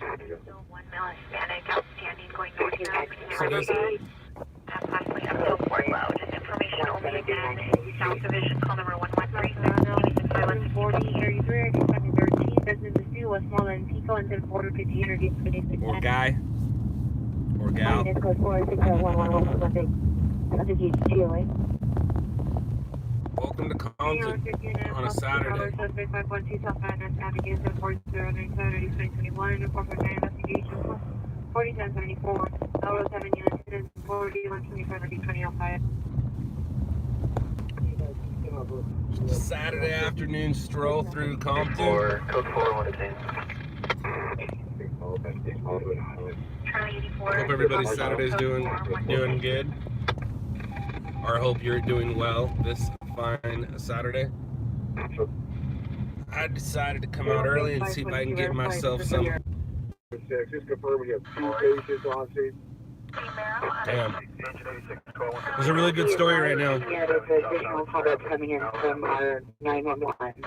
Still 1 male Hispanic outstanding going northbound. So there's Possibly up to Fort Loud. Information only again. South Division, call number 113. Silence 40, 33, 13, business is due, Westmoreland, Pico, and then 450 introduced for this. or guy or gal. It's code 46511. Welcome to Compton on a Saturday. Suspect 512 South Madness, Navigation 4097, 2021, 449 investigation, 4774, L07 units, 4125, 2005. Saturday afternoon stroll through Compton. Code 411. Charlie 84. Hope everybody's Saturday's doing good. Or I hope you're doing well this fine Saturday. I decided to come out early and see if I can get myself some. Just confirm we have 2 patients on scene. Damn. There's a really good story right now. Yeah, there's additional comments coming in from our 911.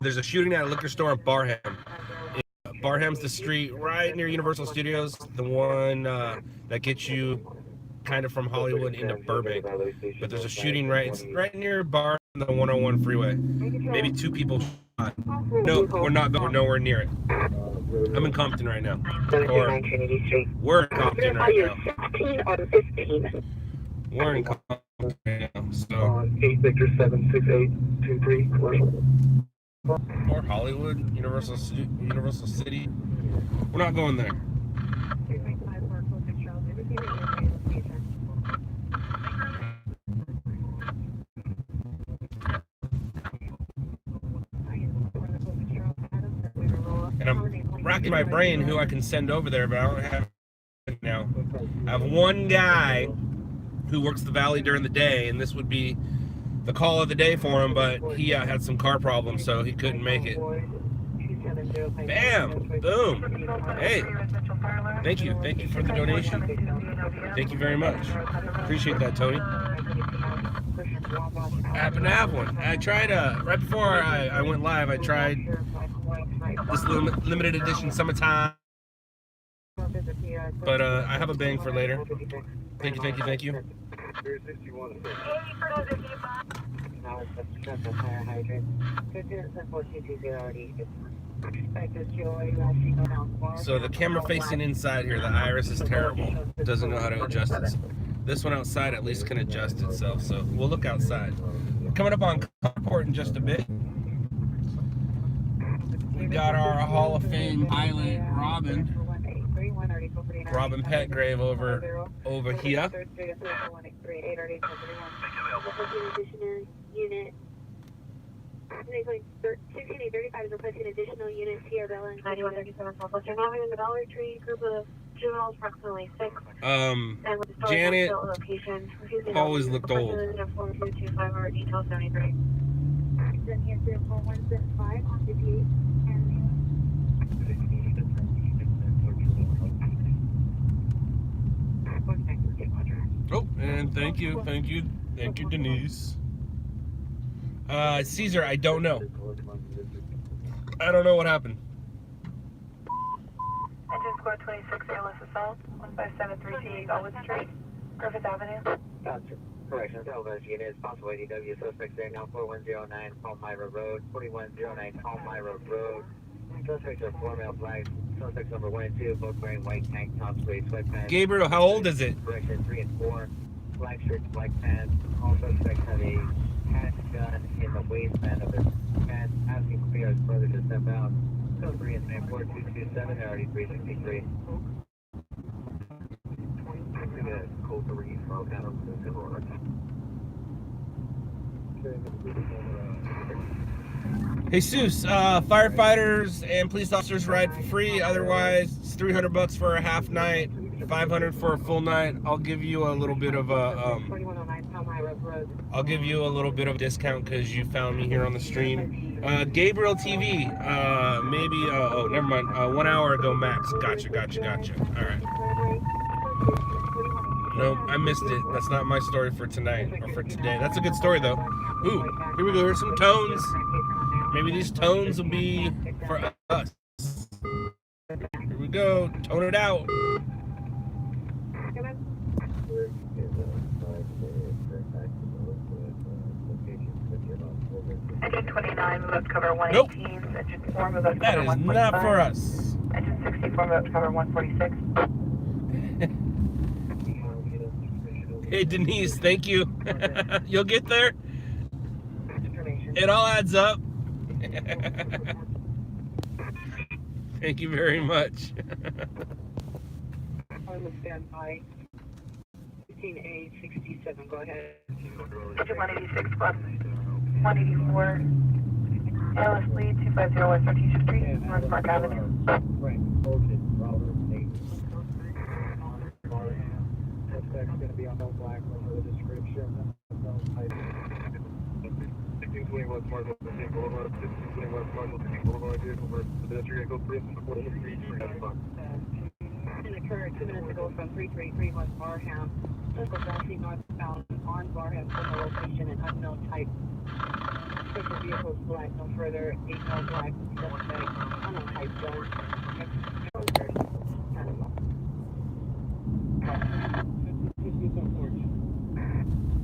There's a shooting at a liquor store in Barham. Barham's the street right near Universal Studios, the one that gets you kind of from Hollywood into Burbank. But there's a shooting it's right near Barham, the 101 freeway. Maybe 2 people shot. No, we're not. We're nowhere near it. I'm in Compton right now. Or we're in Compton right now. 16 or 15? We're in Compton right now. So. 8 Victor 76823 commercial. Or Hollywood, Universal City. We're not going there. And I'm racking my brain who I can send over there, but I don't have it now. I have one guy who works the valley during the day, and this would be the call of the day for him, but he had some car problems, so he couldn't make it. Bam! Boom! Hey! Thank you for the donation. Thank you very much. Appreciate that, Tony. I happen to have one. I tried, right before I went live, I tried this limited edition summertime. But I have a bang for later. Thank you. So the camera facing inside here, the iris is terrible. It doesn't know how to adjust it. This one outside at least can adjust itself, so we'll look outside. We're coming up on Concord in just a bit. We got our Hall of Fame pilot, Robin Petgrave over here. 1635 is requesting additional units here, Bella. 9137 Southwest. You're now in the Dollar Tree, group of juveniles, approximately 6. Janet always looked old. Detail 73. Then here 34175 on 58. Oh, and thank you, Denise. Caesar, I don't know. I don't know what happened. Engine squad 26, airless assault, 1573 Galwood Street, Griffith Avenue. Correction, Salvage units, possible ADW suspects there now, 4109 Palmyra Road, 4109 Palmyra Road. Suspects are 4 male flags. Suspects number 1 and 2, both wearing white tank tops, gray sweatpants. Gabriel, how old is it? Correction, 3 and 4, black shirts, black pants. All suspects have a handgun in the waistband of their pants, asking for his brother to step out. Code 3 and 4227, already 363. Code 3 from Adam to Silver. Jesus, firefighters and police officers ride for free. Otherwise, it's $300 for a half night, $500 for a full night. I'll give you a little bit of a discount because you found me here on the stream. Gabriel TV, maybe. Oh, never mind. 1 hour ago max. Gotcha. All right. Nope, I missed it. That's not my story for tonight or for today. That's a good story though. Ooh, here we go. Here's some tones. Maybe these tones will be for us. Here we we go. Tone it out. Engine 29, move up to cover Nope. 118. Engine 4, move up to That cover is 145. not for us. Engine 64, move up to cover 146. Hey, Denise, thank you. You'll get there. It all adds up. Thank you very much. On the standby. 15A67, go ahead. Engine 186 plus 184. LS lead 250 West 13th Street, North Park Avenue. Right, okay, Robert, suspect's going to be on no black over the description. No type. 1620 West Marshall, 15 Boulevard, 1620 West Marshall, 15 Boulevard, vehicle for pedestrian, go through before the street, that's fine. It occurred 2 minutes ago from 333 West Barham. Vehicle actually northbound on Barham from the location and unknown type. Special vehicles black, no further, 8 no black, suspect, unknown type, don't.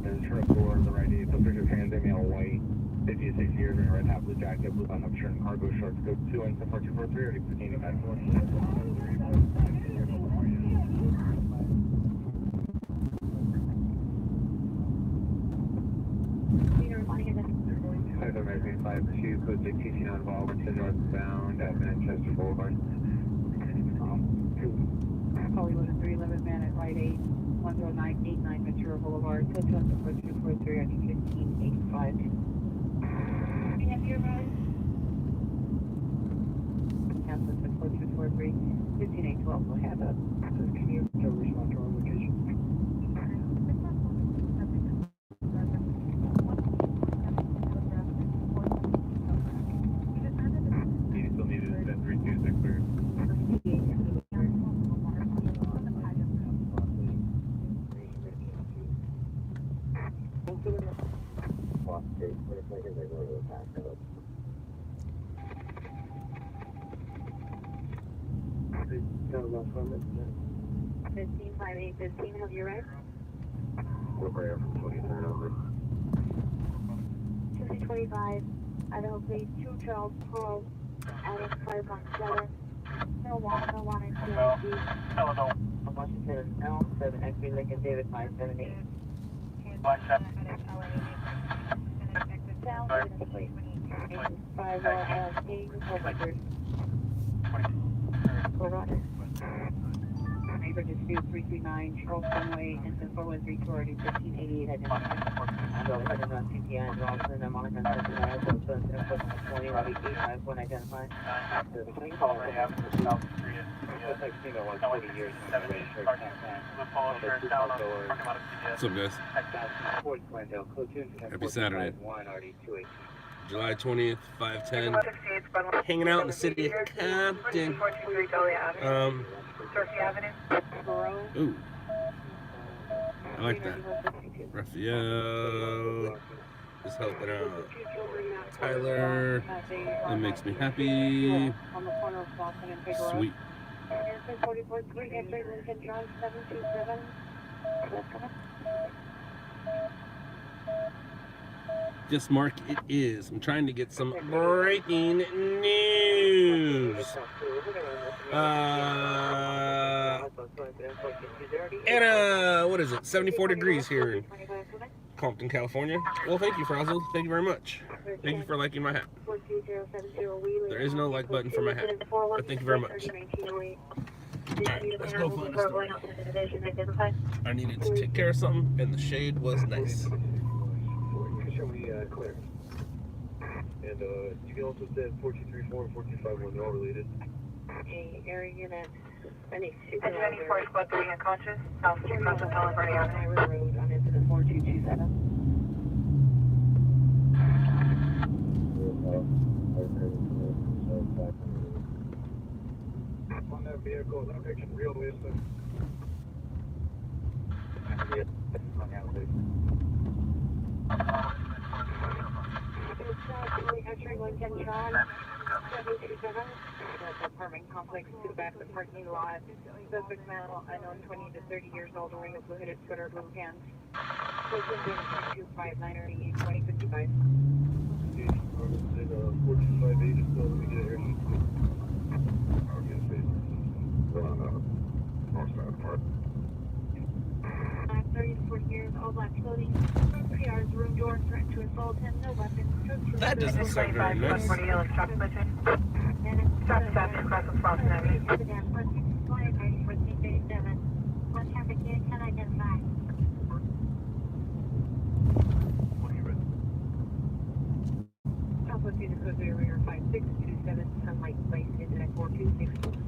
There's a truck door on the right, suspect is transmitting on white, 56 years, and red half of the jacket, blue button up shirt, and cargo shorts, go 2 and 4243, already 15 back. American 52, code 6TC non-involved, northbound at Manchester Boulevard. Hollywood at 311 man at right 8, 10989 Ventura Boulevard, code 4243, I think 1585. We have your ride. Cancel 4243, 15812, we'll have a commute to respond to our location. You still need it at 326 clear. No, 155815, have you read? We're right from 23rd over. 225, Idaho Police, 2 Charles Paul, Adam 517, no one in CID. Washington L, 7 X3 Lincoln David 578. Sound, please. 5 LSD, record. Colorado. Neighbor dispute 339 Charleston Way, engine 413 already 1588 identified. I go ahead and run CPI and Ralston and Monica and Cincinnati, so 20, Robbie 851 identified. The clean call right after the South Street. It's like, you know, 20 years. What's up, guys? Happy Saturday. July 20th, 5:10. Hanging out in the city of Compton. Ooh. I like that. Raphael is helping out. Tyler. That makes me happy. Sweet. Yes, Mark, it is. I'm trying to get some breaking news. What is it? 74 degrees here in Compton, California. Well, thank you, Frazzle. Thank you very much. Thank you for liking my hat. There is no like button for my hat, but thank you very much. Alright, let's go find a store. I needed to take care of something, and the shade was nice. Clear. And you can also send 4234 and 4251, they're all related. Okay, area unit. Engine 94 squad 3 unconscious, South Street, Crossing Palo Verde Avenue. Road on incident 4227. On that vehicle, that makes it realistic. The apartment complex to the back of the parking lot. Suspect male, unknown, 20 to 30 years old, wearing a blue hooded sweater, blue pants. Person doing 259 or 2055. 1458 is still, let me get it here. I'll get it. Part. 30 to 40 years, all black clothing. PR's room door, threat to assault him, no weapons. That doesn't sound very nice. 140 yellow stop switching. Stop stopping across the Floss Avenue. One traffic unit 1095. Southwest Unit Code Rear 5627, Sunlight Place, Internet 4264.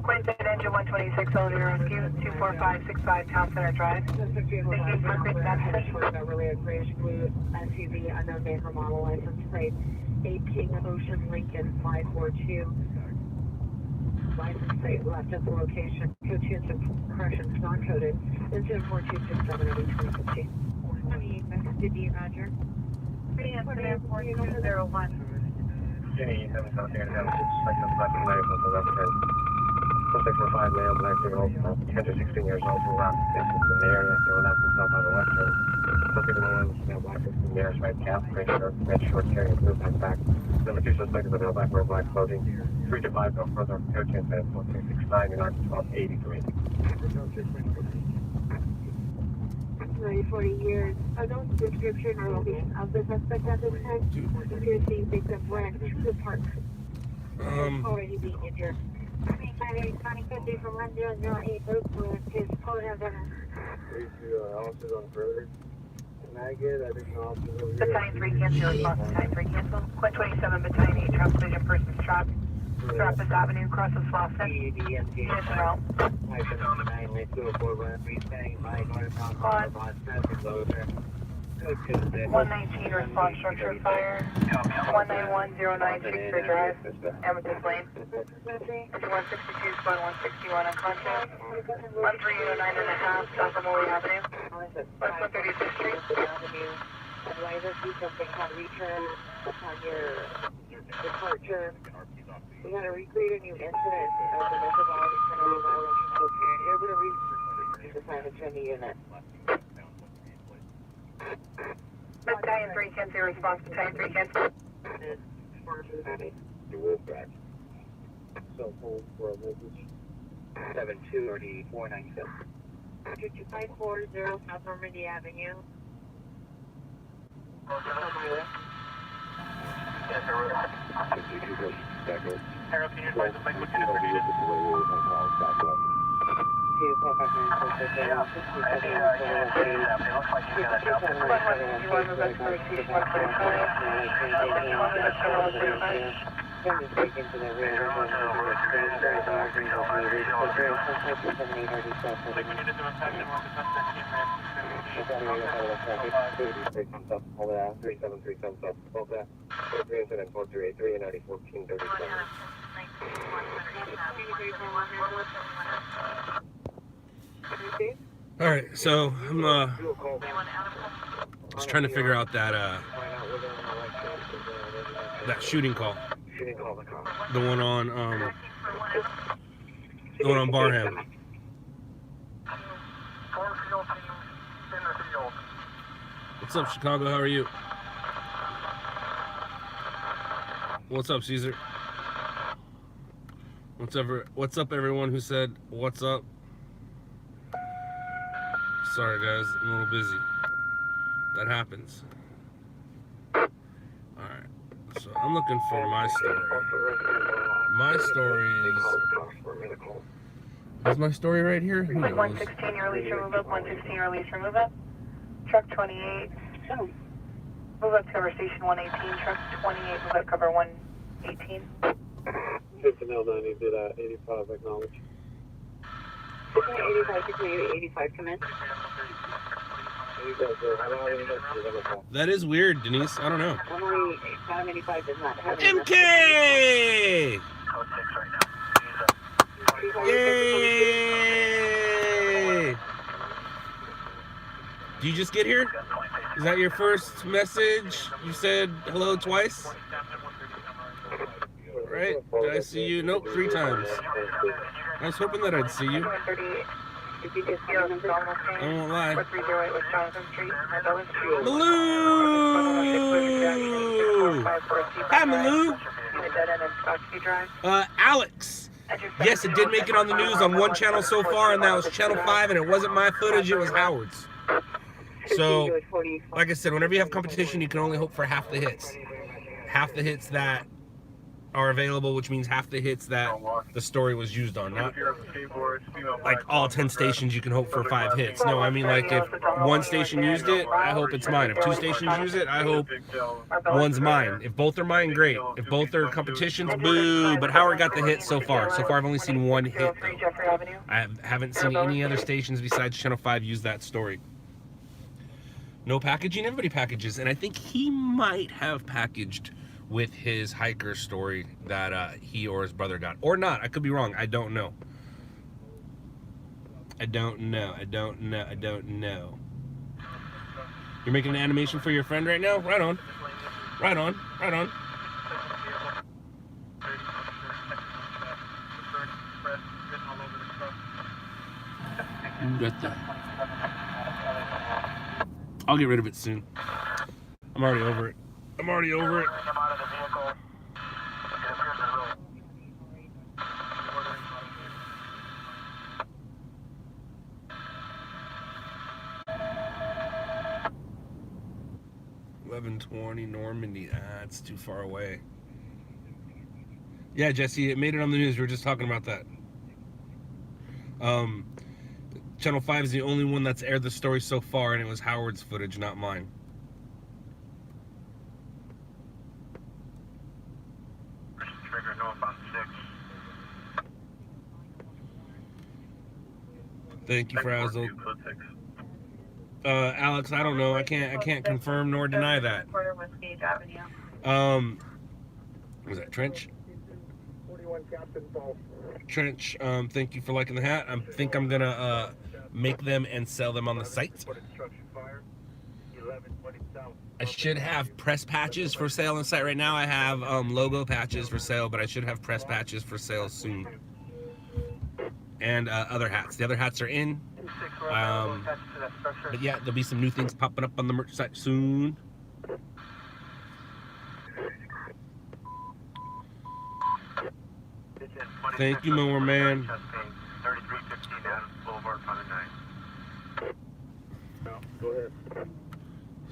Quinton Engine 126 Elevator Rescue 24565 Town Center Drive. Really a grayish blue SUV, unknown make or model, license plate 18 Ocean Lincoln 542. License plate left at the location. Code 2 corrections not coded. Incident 4267 over 2050. 28 Roger. 4201. Jenny, have us out there and have us suspect of black and white from the left turn. Suspect for 5 male, black girl, 10 to 16 years old, who robbed the in the area. They were not themselves on the left turn. Suspect number 1 is male, black, nearest right cap, red shorts carrying a blue backpack. Number 2 suspect is a male, black, wearing black clothing. 3 to 5 go further. Code 10 says 1469 and arc 1283. 40 years. No description or location of the suspect at this time. Appears being picked up ran to the park. Already being injured. 2550 from 1008 Oakwood is pulling out there. Officers on further. Can I get additional officers over here? Battalion 3 cancel, response Battalion 3 cancel. Quint 27 Battalion 8 trap collision persons trapped. Trappist Avenue, crosses Floston. Units en route. 119 response structure fire. 191-096 for drive. Amethyst Lane. 162 spot 161 unconscious. 13809.5 South Emily Avenue. West 135th Street. Advisor, please don't think how to return upon your departure. We had to recreate a new incident of domestic violence and violence associated. You're able to reach the assignment to a new unit. Battalion 3 cancel, response Battalion 3 cancel. You will back. Cell phone for a message. 723497. 22540 South Normandy Avenue. Harold, can you advise the bike with All right, so I'm just trying to figure out that that shooting call, the one on Barham. What's up, Chicago? How are you? What's up, Caesar? What's up, everyone who said what's up? Sorry, guys, I'm a little busy. That happens. Alright, so I'm looking for my story. My story is my story right here? Who knows? 116, your release, remove up. 116, your release, remove up. Truck 28. Move up to cover station 118. Truck 28, move up cover 118. 5090 did 85 acknowledge. 85 to 85, come in. That is weird, Denise. I don't know. Only 85 does not have MK! Yay! Do you just get here? Is that your first message? You said hello twice? Right? Did I see you? Nope, 3 times. I was hoping that I'd see you. I won't lie. Malou! Hi, Malou! Alex! Yes, it did make it on the news on one channel so far, and that was Channel 5, and it wasn't my footage, it was Howard's. So, like I said, whenever you have competition, you can only hope for half the hits. Half the hits that are available, which means half the hits that the story was used on. Not like all 10 stations you can hope for 5 hits. No, I mean like if one station used it, I hope it's mine. If 2 stations use it, I hope one's mine. If both are mine, great. If both are competitions, boo. But Howard got the hit so far. So far I've only seen 1 hit though. I haven't seen any other stations besides Channel 5 use that story. No packaging, everybody packages. And I think he might have packaged with his hiker story that he or his brother got. Or not, I could be wrong, I don't know. I don't know. You're making an animation for your friend right now? Right on. Right on. You got that. I'll get rid of it soon. I'm already over it. 1120 Normandy. It's too far away. Yeah, Jesse, it made it on the news. We were just talking about that. Channel 5 is the only one that's aired the story so far, and it was Howard's footage, not mine. Trigger north on 6. Thank you, Frazzle. Alex, I don't know. I can't confirm nor deny that. Was that Trench? Trench, thank you for liking the hat. I think I'm gonna make them and sell them on the site. I should have press patches for sale on the site right now. I have logo patches for sale, but I should have press patches for sale soon. And other hats. The other hats are in. But yeah, there'll be some new things popping up on the merch site soon. Thank you, Mower Man. Go ahead.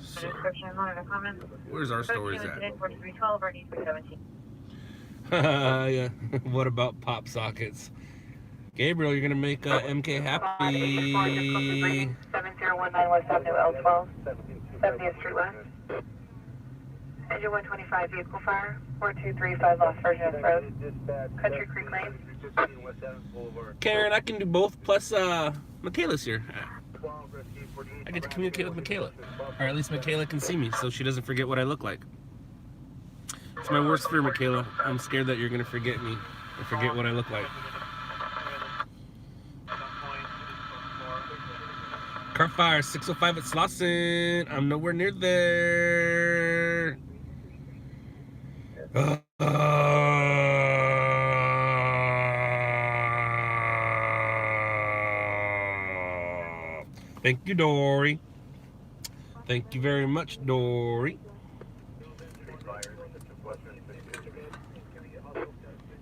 So, where's our stories at? Yeah. What about pop sockets? Gabriel, you're gonna make MK happy. 7019 West Avenue L12, 70th Street West. Engine 125 vehicle fire, 4235 Lost Virgin Road, Country Creek Lane. Karen, I can do both, plus Michaela's here. I get to communicate with Michaela. Or at least Michaela can see me so she doesn't forget what I look like. It's my worst fear, Michaela. I'm scared that you're gonna forget me and forget what I look like. Car fire 605 at Slauson. I'm nowhere near there. Thank you, Dory. Thank you very much, Dory.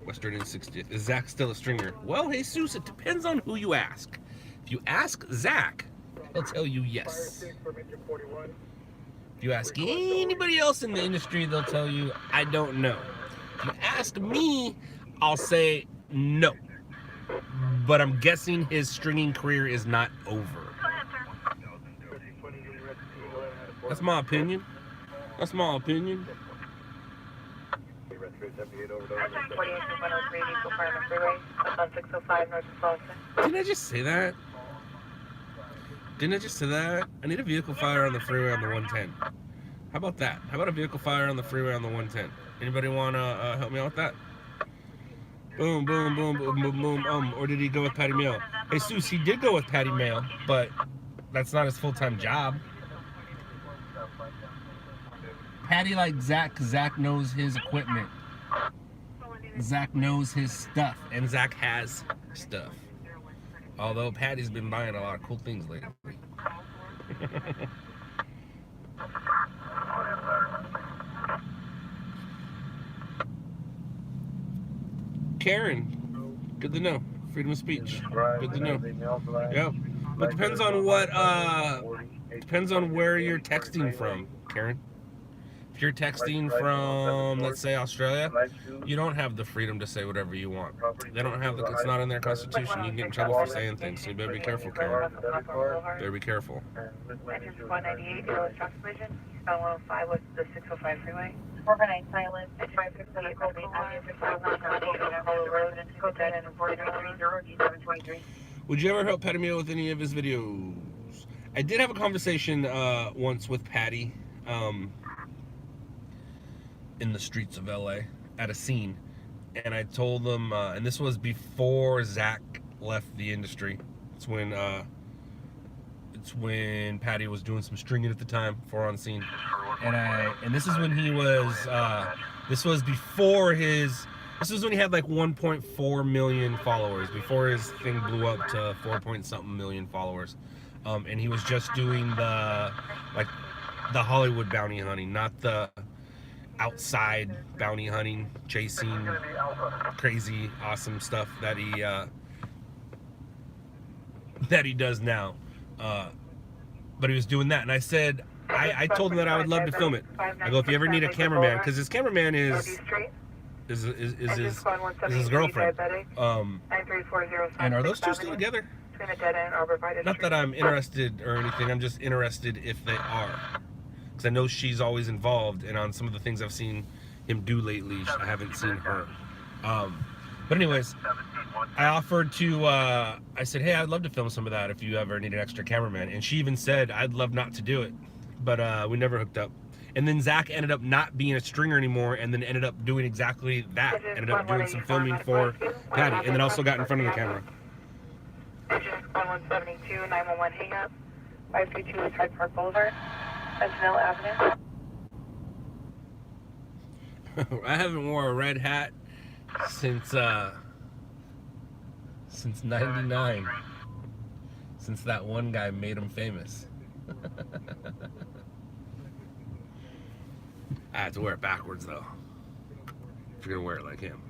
Western and 60th. Is Zach still a stringer? Well, Jesus, it depends on who you ask. If you ask Zach, he'll tell you yes. If you ask anybody else in the industry, they'll tell you, I don't know. If you ask me, I'll say no. But I'm guessing his stringing career is not over. That's my opinion. That's my opinion. Didn't I just say that? Didn't I just say that? I need a vehicle fire on the freeway on the 110. How about that? How about a vehicle fire on the freeway on the 110? Anybody want to help me out with that? Boom, boom, boom, boom, boom, boom. Or did he go with Patty Mail? Hey, Seuss, he did go with Patty Mail, but that's not his full-time job. Patty like Zach, 'cause Zach knows his equipment. Zach knows his stuff, and Zach has stuff. Although Patty's been buying a lot of cool things lately. Karen, good to know. Freedom of speech, good to know. Yep. But depends on what. Depends on where you're texting from, Karen. If you're texting from, let's say, Australia, you don't have the freedom to say whatever you want. They don't have the, it's not in their constitution. You can get in trouble for saying things, so you better be careful, Karen. Better be careful. Engine 198, Yellow Truck Collision, eastbound 105 with the 605 freeway. Overnight silence, 568 Colby, Avenue 5118, Road, and Code 10 and 4330, D723. Would you ever help Patty Mail with any of his videos? I did have a conversation once with Patty in the streets of LA at a scene, and I told them, and this was before Zach left the industry. It's when Patty was doing some stringing at the time for On Scene, and this is when he was this was before his. This was when he had like 1.4 million followers, before his thing blew up to 4-point-something million followers. And he was just doing the Hollywood bounty hunting, not the outside bounty hunting, chasing crazy, awesome stuff that he does now. But he was doing that, and I said, I told him that I would love to film it. I go, if you ever need a cameraman, because his cameraman is his girlfriend. And are those two still together? Not that I'm interested or anything, I'm just interested if they are. Because I know she's always involved, and on some of the things I've seen him do lately, I haven't seen her. But anyways, I offered to, I said, hey, I'd love to film some of that if you ever need an extra cameraman. And she even said, I'd love not to do it. But we never hooked up. And then Zach ended up not being a stringer anymore, and then ended up doing exactly that. Ended up doing some filming for Patty, and then also got in front of the camera. Engine 1172, 911 hang up, 532 East Hyde Park Boulevard, Sentinel Avenue. I haven't worn a red hat since '99. Since that one guy made him famous. I had to wear it backwards though. If you're gonna wear it like him.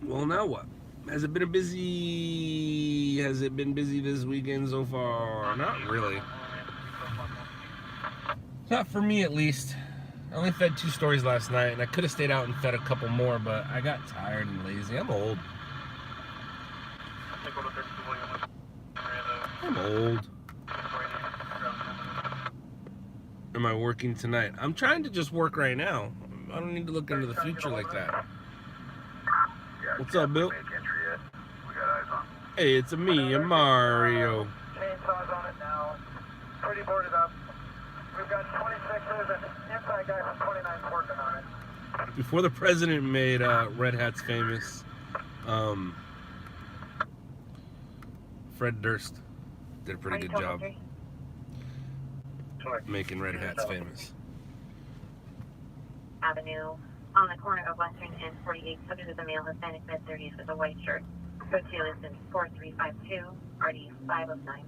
Well, now what? Has it been busy this weekend so far? Not really. Not for me, at least. I only fed 2 stories last night, and I could have stayed out and fed a couple more, but I got tired and lazy. I'm old. I'm old. Am I working tonight? I'm trying to just work right now. I don't need to look into the future like that. What's up, Bill? Hey, it's me, I'm Mario. Chainsaws on it now. Pretty boarded up. We've got 26ers and inside guy from 29's working on it. Before the president made Red Hats famous, Fred Durst did a pretty good job making Red Hats famous. Avenue on the corner of Western and 48, subject is a male Hispanic mid-30s with a white shirt. Code 2 is in 4352, RD 509.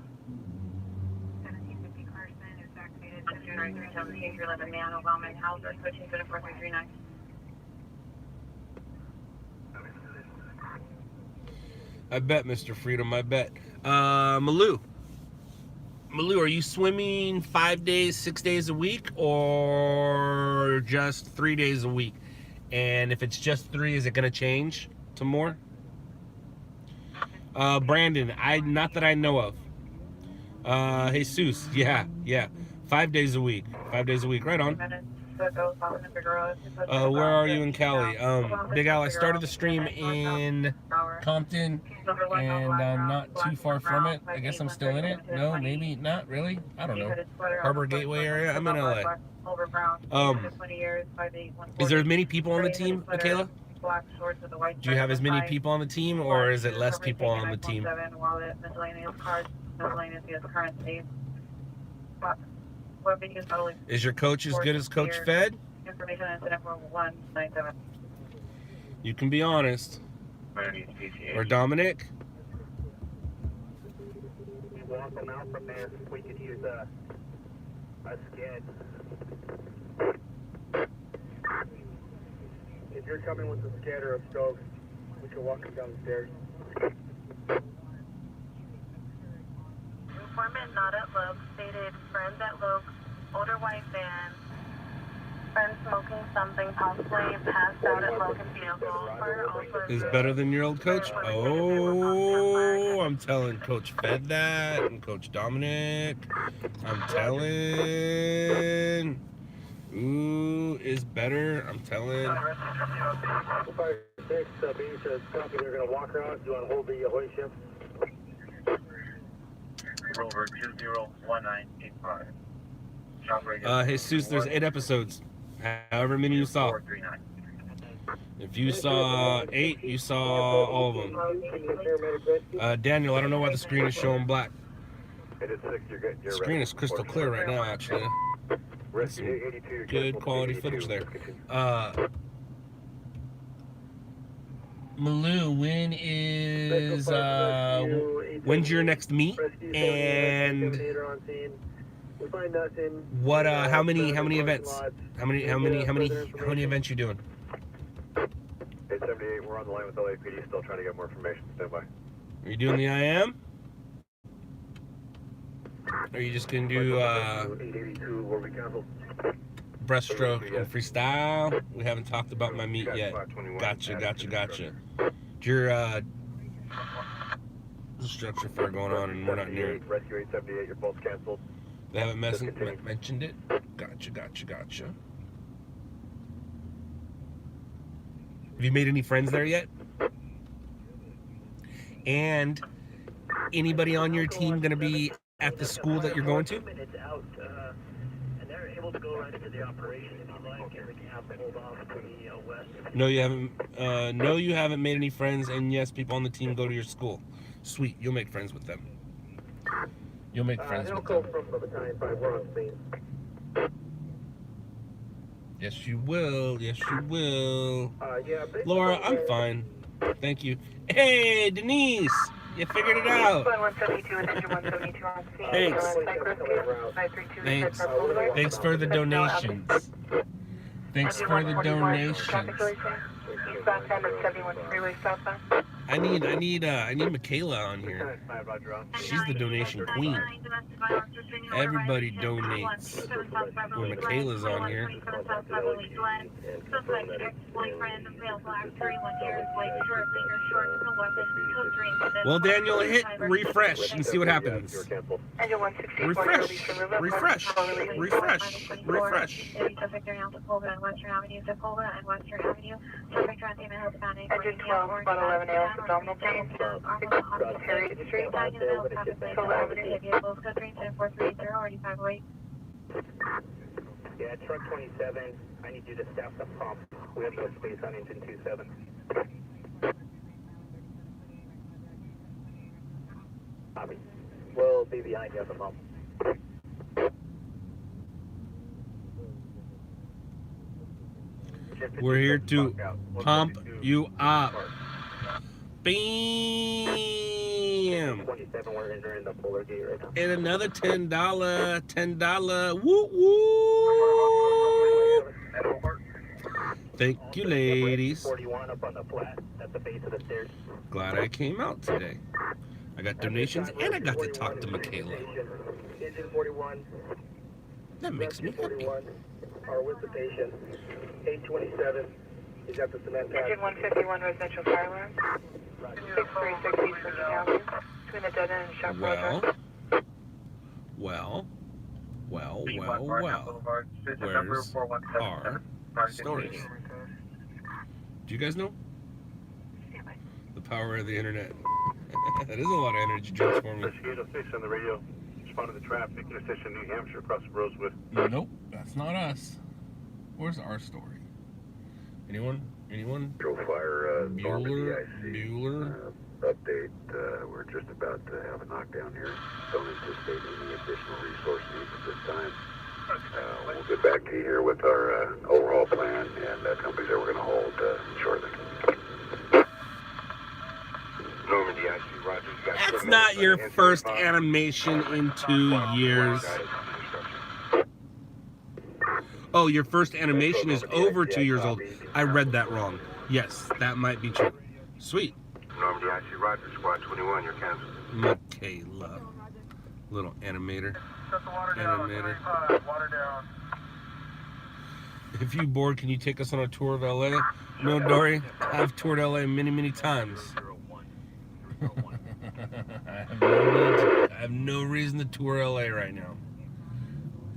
1750 Carson is activated. 293 Town Behavior 11 man, Obama and Hauser, code 2 to 4339. I bet, Mr. Freedom, I bet. Malou, are you swimming 5 days, 6 days a week, or just 3 days a week? And if it's just 3, is it going to change to more? Brandon, not that I know of. Jesus, yeah. 5 days a week. 5 days a week, right on. Where are you in Cali? Big Al, I started the stream in Compton, and I'm not too far from it. I guess I'm still in it. No, maybe not really. I don't know. Harbor Gateway area. I'm in LA. Is there many people on the team, Michaela? Do you have as many people on the team, or is it less people on the team? Is your coach as good as Coach Fed? You can be honest. Or Dominic? Walk them out from there. We could use a skid. If you're coming with a skid or a stove, we can walk them down the stairs. Informant not at Logue, stated friends at Logue, older white van, friend smoking something, possibly passed out at Logue and vehicle. Is better than your old coach? Oh, I'm telling Coach Fed that, and Coach Dominic. I'm telling. Ooh, is better. I'm telling. 5-6, beach is copy. They're going to walk around. Do you want to hold the hoist ship? Rover 201985. Jesus, there's 8 episodes. However many you saw. If you saw 8, you saw all of them. Daniel, I don't know why the screen is showing black. The screen is crystal clear right now, actually. Some good quality footage there. Malou, when's your next meet? And what? How many events? How many events you doing? 878, we're on the line with LAPD, still trying to get more information. Stand by. Are you doing the IM? Or are you just gonna do breaststroke and freestyle? We haven't talked about my meet yet. Gotcha. Your structure fair going on, and we're not near it. Rescue 878, your pulse canceled. They haven't mentioned it. Gotcha. Have you made any friends there yet? And anybody on your team gonna be at the school that you're going to? No, you haven't. No, you haven't made any friends. And yes, people on the team go to your school. Sweet, you'll make friends with them. You'll make friends with them. Yes, you will. Laura, I'm fine. Thank you. Hey, Denise, you figured it out. Thanks for the donations. I need Michaela on here. She's the donation queen. Everybody donates when Michaela's on here. Well, Daniel, hit refresh and see what happens. Refresh. Engine 12, about 11 ALS abdominal pain, 6 Harriet Street, Tola Avenue. Yeah, truck 27, I need you to staff the pump. We have no space on engine 27. Copy. We'll be behind you at the pump. We're here to pump you up. Bam! And another $10. Woo woo! Thank you, ladies. Glad I came out today. I got donations and I got to talk to Michaela. That makes me happy. Are with the patient. 827. He's at the cement pad. Engine 151 residential fire alarm. 636 East Virginia Avenue. Between the dead end and shop road. Well. Where's our stories? Do you guys know? The power of the internet. That is a lot of energy drinks for me. Investigator 6 on the radio. Responding to traffic intersection New Hampshire across Rosewood. Nope, that's not us. Where's our story? Anyone? Anyone? Fire, Bueller? Update, we're just about to have a knockdown here. Don't anticipate any additional resource needs at this time. We'll get back to you here with our overall plan and companies that we're going to hold shortly. Normandy, I see Roger. That's not your first animation in 2 years. Oh, your first animation is over 2 years old. I read that wrong. Yes, that might be true. Sweet. Normandy, I see Roger. Squad 21, you're canceled. Michaela. Little animator. Shut the water down. Animator. 35, water down. If you bored, can you take us on a tour of LA? No, Dory. I've toured LA many, many times. I have no reason to tour LA right now.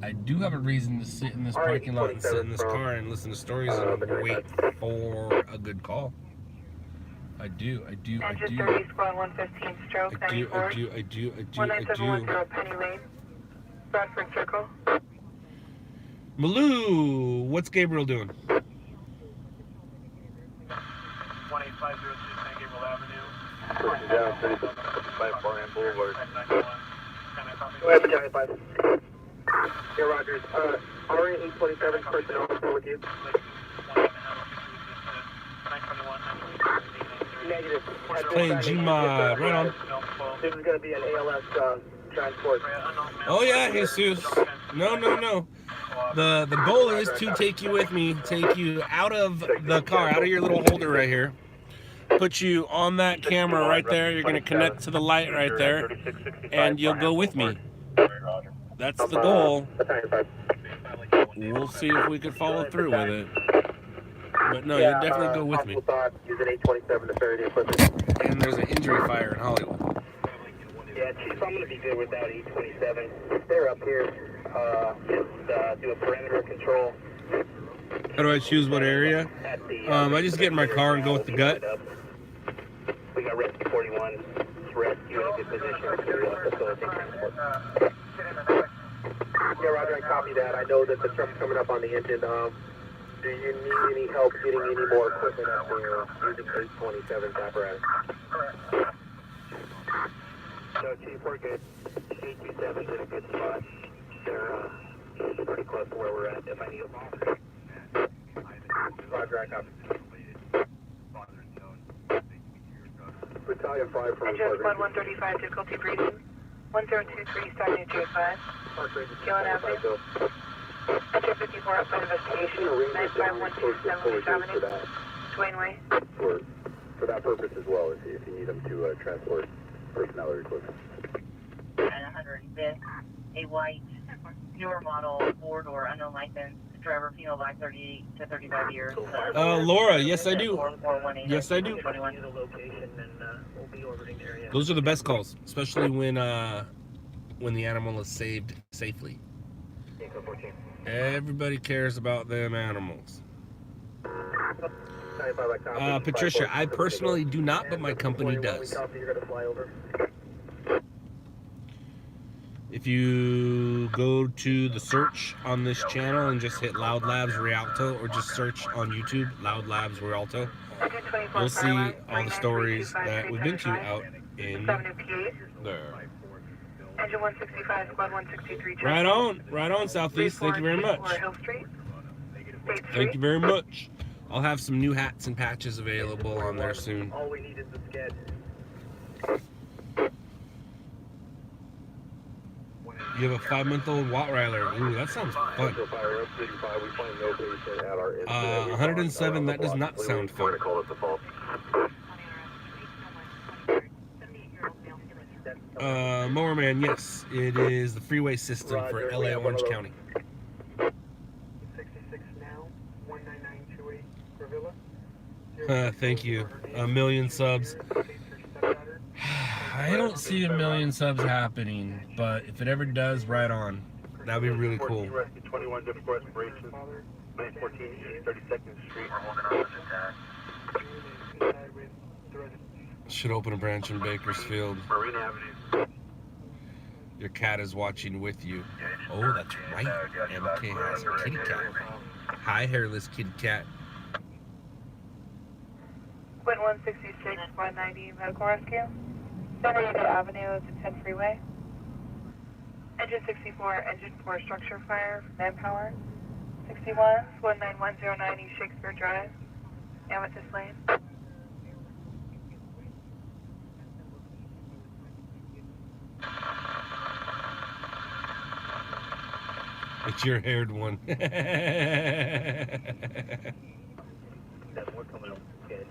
I do have a reason to sit in this parking lot and sit in this car and listen to stories and wait for a good call. I do. Engine 30, squad 115, stroke, I do. 19710 Penny Lane, Bradford Circle. Malou, what's Gabriel doing? 18506 San Gabriel Avenue. Person down, 35 Barham Boulevard. 991. Here, Rogers. RA 827 personnel with you. Negative. Playing Gmod, right on. This is going to be an ALS transport. Oh yeah, Jesus. No. The goal is to take you with me, take you out of the car, out of your little holder right here. Put you on that camera right there. You're gonna connect to the light right there, and you'll go with me. That's the goal. We'll see if we can follow through with it. But no, you'll definitely go with me. And there's an injury fire in Hollywood. Yeah, Chief, I'm going to be good without 827. They're up here. Just do a perimeter control. How do I choose what area? I just get in my car and go with the gut. We got Rescue 41. Rescue in a good position to facilitate transport. Yeah, Roger, I copy that. I know that the truck's coming up on the engine. Do you need any help getting any more equipment up there using 827's apparatus? Correct. No, Chief, we're good. 827's in a good spot. They're pretty close to where we're at if I need them. Roger, I copy. Battalion 5 from Engine squad 135, difficulty breathing. 1023, start new J5. Gillen Avenue. Enter 54 outside investigation. 95127 West Avenue. Dwayne Way. For that purpose as well, if you need them to transport personnel or equipment. And 105th, a white, newer model, four-door, unknown license, driver, female, black, 38 to 35 years. Laura, yes I do. Yes I do. Those are the best calls, especially when the animal is saved safely. Everybody cares about them animals. Patricia, I personally do not, but my company does. If you go to the search on this channel and just hit LOUDLABS Rialto, or just search on YouTube LOUDLABS Rialto, you'll see all the stories that we've been to out in there. Engine 165, squad 163. Right on, Southeast. Thank you very much. Thank you very much. I'll have some new hats and patches available on there soon. All we need is the sked. You have a 5-month-old Wattweiler. Ooh, that sounds fun. 107, that does not sound fun. Mowerman, yes, it is the freeway system for LA Orange County. 66 now, 19928 Thank you. 1 million subs. I don't see 1 million subs happening, but if it ever does, right on. That'd be really cool. Rescue 21, difficult respiration. 914 East 32nd Street. We're holding on to Should open a branch in Bakersfield. Marine Avenue. Your cat is watching with you. Oh, that's right. MK has a kitty cat. Hi, hairless kitty cat. Quint 166, 190 medical rescue. San Diego Avenue, it's a 10 freeway. Engine 64, engine 4 structure fire, manpower. 61, 19109 East Shakespeare Drive, Amethyst Lane. It's your haired one. We're coming up. Okay.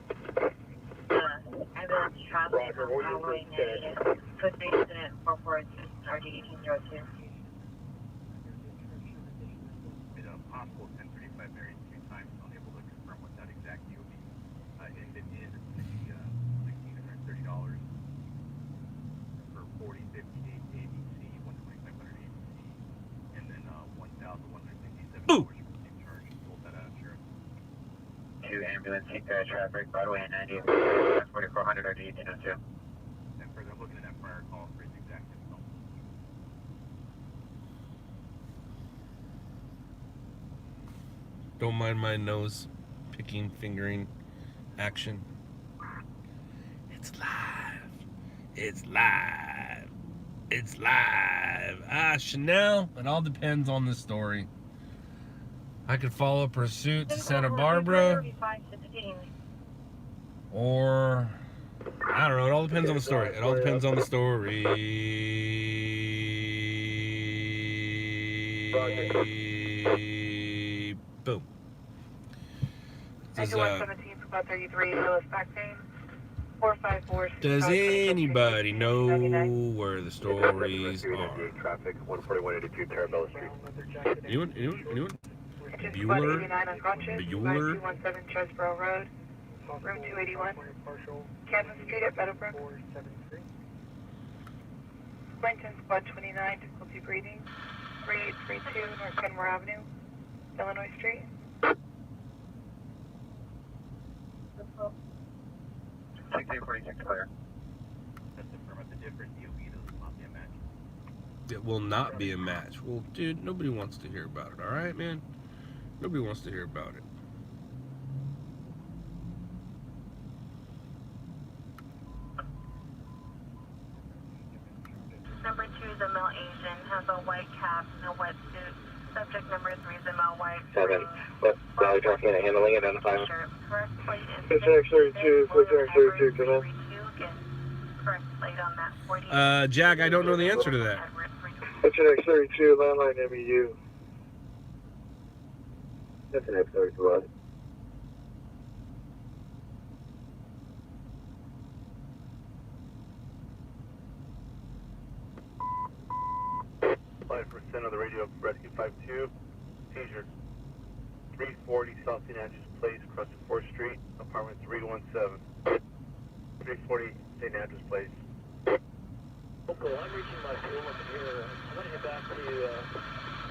Ambulance traffic following a foot accident 446 RD 1802. Possible 1035 Marion 2 times, unable to confirm what that exact DOB ended in $1,630 for 4058 ABC, 12500 ABC, and then $1,167 for same charge. Pulled that out of insurance. 2 ambulance, traffic, Broadway and 90, 4400 RD 1802. And further, looking at that prior call for its exact info. Don't mind my nose picking, fingering action. It's live. It's live. It's live. Chanel. It all depends on the story. I could follow pursuit to Santa Barbara. Or, I don't know. It all depends on the story. It all depends on the story. Boom. This is, 117 for about 33, Lewis back pain. 454. does anybody know where the stories are? Traffic, 14182 Tarabella Street. Anyone? Engine Bueller? 89 on Crutches. Bueller? 217 Chesborough Road. Room 281. Kansas Street at Meadowbrook. Quentin Squad 29, difficulty breathing. 3832 North Kenmore Avenue, Illinois Street. 6846 clear. That's confirmed the different DOB does not be a match. It will not be a match. Well, dude, nobody wants to hear about it, alright, man? Nobody wants to hear about it. Number 2 is a male Asian, has a white cap and a wetsuit. Subject number 3 is a male white. 7. What Valley traffic and handling identified. Correct plate is 6X32, 6X32, come in. Correct plate on that 40. Jack, I don't know the answer to that. 6X32, landline MEU. That's an X32. 5% of the radio rescue 52. Seizure 340 South St. Andrews Place, across 4th Street, apartment 317. 340 St. Andrews Place. Local, I'm reaching my fuel limit here. I'm going to head back to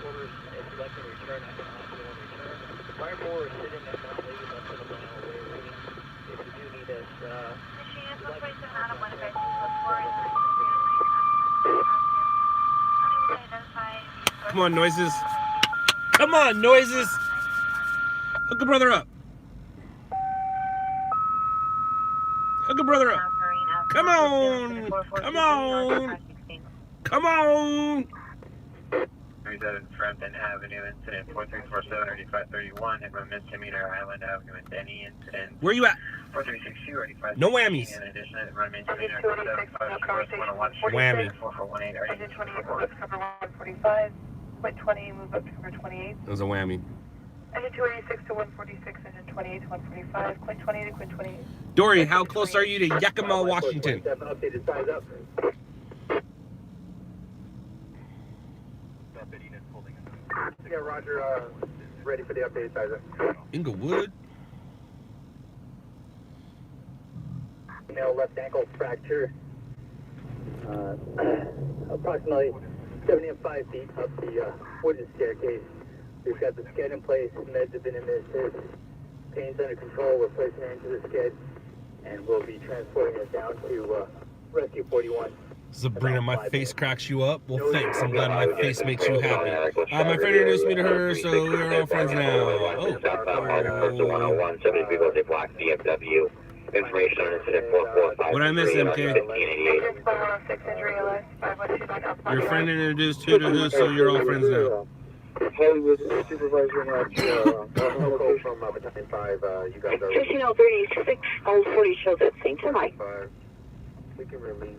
orders and select and return after hospital and return. Fire bore is sitting at Mount Lee, less than a mile away waiting. If you do need us, Come on, noises. Come on, noises. Hook a brother up. Hook a brother up. Come on. Come on. Come on. 37 Frampton Avenue, incident 4347, 3531, and one misdemeanor, Island Avenue and Denny, incident. Where you at? 4362, 85. No whammies. In addition, run misdemeanor, Whammy. 4418, Engine 28, move up to cover 145. Quint 20, move up to cover 28. That was a whammy. Engine 286 to 146, engine 28 to 145. Quint 20 to Quint 28. Dory, how close are you to Yakima, Washington? Updated size up. Yeah, Roger, ready for the updated size up. Inglewood. male left ankle fracture. Approximately 75 feet up the wooden staircase. We've got the sked in place, meds have been administered, pain's under control, we're placing her into the sked. and we'll be transporting it down to Rescue 41. Sabrina, my face cracks you up. Well, thanks. I'm glad my face makes you happy. My friend introduced me to her, so we're all friends now. Oh. What I miss, MK? Your friend introduced you to who, so you're all friends now. Hollywood supervisor from Battalion 5, you guys are... 15036, Old 40 shows at St. Tonight. We can release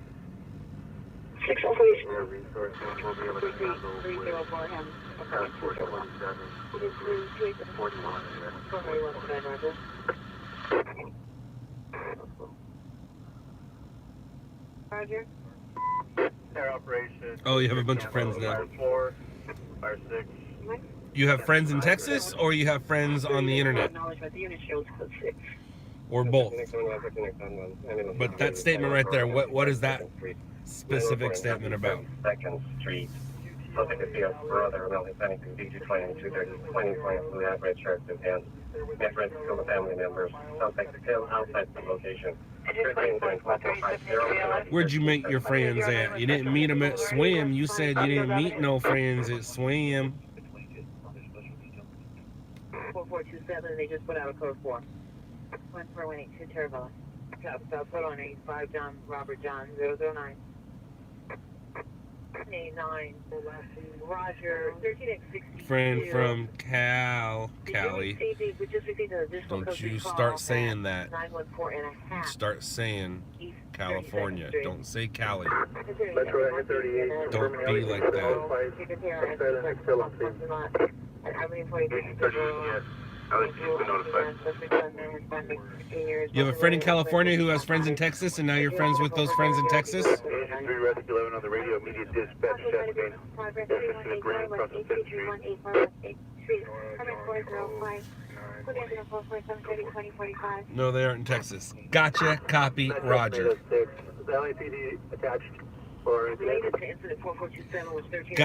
640. our resources. We'll be able to handle with transport 27. 41. Roger. Air operation. Oh, you have a bunch of friends now. Fire 4, Fire 6. You have friends in Texas, or you have friends on the internet? Or both? But that statement right there, what is that specific statement about? 2nd Street. Something to see a brother, well, he's planning to D220 and 230, 20 points from the average shirts in hand. Different from the family members. Something still outside the location. Where'd you meet your friends at? You didn't meet them at Swim. You said you didn't meet no friends at Swim. 4427, they just put out a code 4. 14182 Terravilla. Southwood on 85 John, Robert John, 009. 89, Roger, 13x60. Friend from Cali. Don't you start saying that. Start saying California. Don't say Cali. Don't be like that. You have a friend in California who has friends in Texas, and now you're friends with those friends in Texas? Agent 3 Rescue 11 on the radio, immediate dispatch, Chesapeake. Distance to the Grand across the 5th Street. No, they aren't in Texas. Gotcha, copy, Roger. The LAPD attached for Related to incident 4427 was 13.